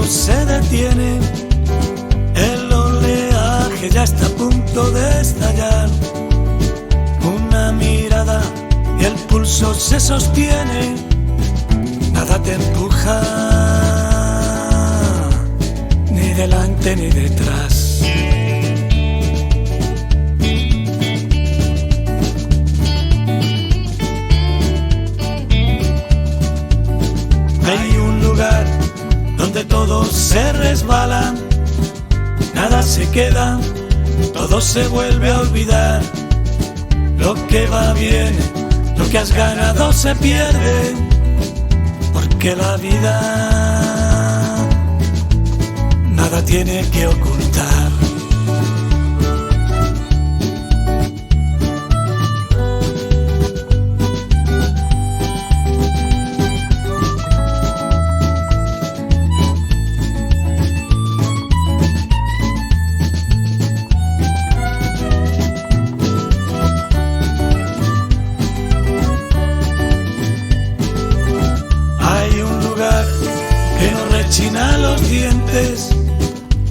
se detiene, el oleaje ya está a punto de estallar. Una mirada y el pulso se sostiene, nada te empuja, ni delante ni detrás. Hay un lugar donde todos se resbalan, nada se queda, todo se vuelve a olvidar. Lo que va bien, lo que has ganado se pierde, porque la vida nada tiene que ocultar. Que no rechina los dientes,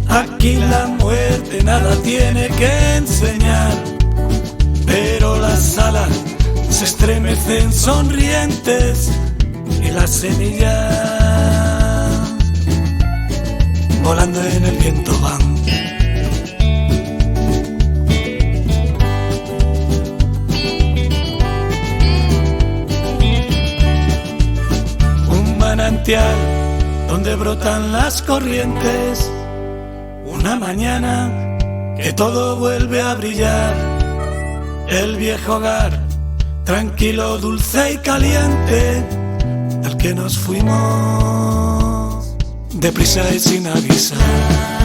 aquí la muerte nada tiene que enseñar, pero las alas se estremecen sonrientes y las semillas volando en el viento van. Un manantial donde brotan las corrientes, una mañana que todo vuelve a brillar. El viejo hogar, tranquilo, dulce y caliente, del que nos fuimos deprisa y sin avisar.